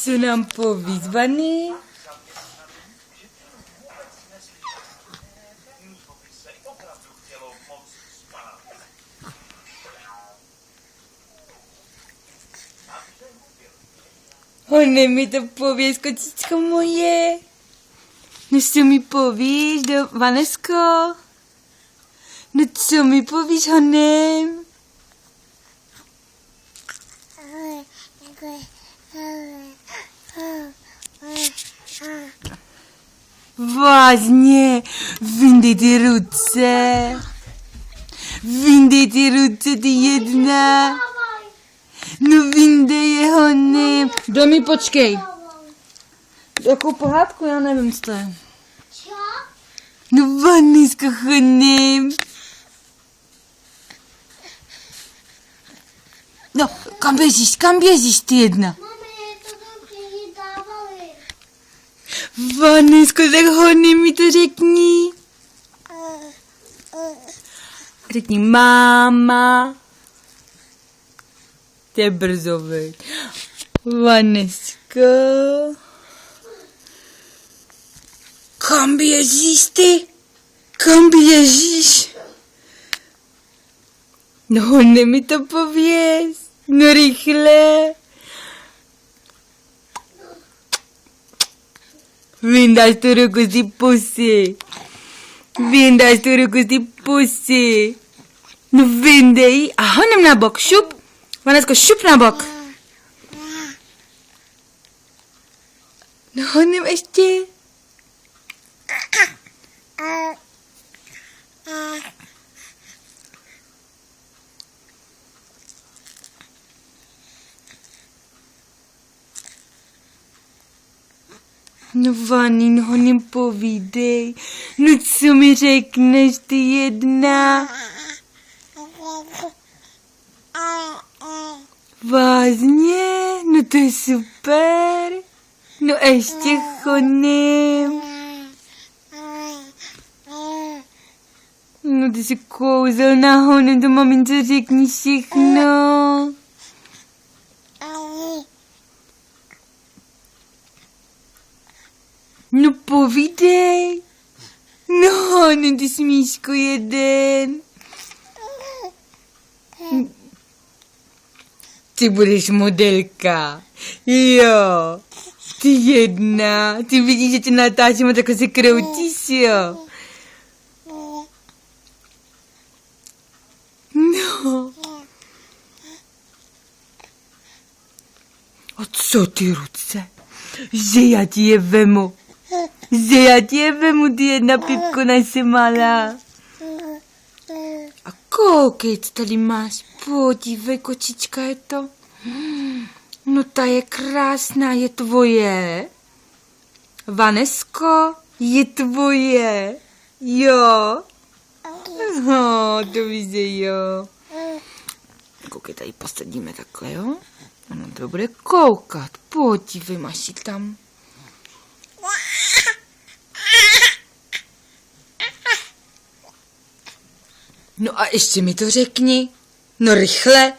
Co nám povíš, Vany? Honej mi to pověz, kočičko moje. No co mi povíš, Vanesko? No co mi povíš, honem? Vážně, vyndej ty ruce. Vyndej ty ruce, ty jedna. No vyndej je, honem. Domi, počkej. Jakou pohádku, já nevím, co to je. Co? No Vanesko, honem. No, kam běžíš, ty jedna? Mami, to tam ti dávali. Vanesko, tak honem mi to řekni. Řekni máma. To je brzo, veď. Vanesko. Kam běžíš ty? Kam běžíš? No honem mi to pověz. No rychle. Vyndáš tu ruku z ty pusy. Vyndáš tu ruku z ty pusy. No vyndej a honem na bok, šup. Vanesko, šup na bok. No honem ještě. No Vani, no honem povídej. No co mi řekneš, ty jedna? Vážně? No to je super. No ještě honem. No ty jsi kouzelná, honem, to mamince řekni všechno. No povídej. No honem, ty smíško jeden. Ty budeš modelka. Jo. Ty jedna. Ty vidíš, že tě natáčím a takhle se kroutíš, jo. No. A co ty ruce? Že já ti je vemu. Že já ti je vemu, ty jedna pipko naše malá. A koukej, co tady máš. Podívej, kočička, je to. No ta je krásná, je tvoje. Vanesko, je tvoje. Jo. No, to víš, že jo. Koukej, tady posadíme takhle, jo. Ono to bude koukat. Podívej, máš ji tam. No a ještě mi to řekni. No rychle.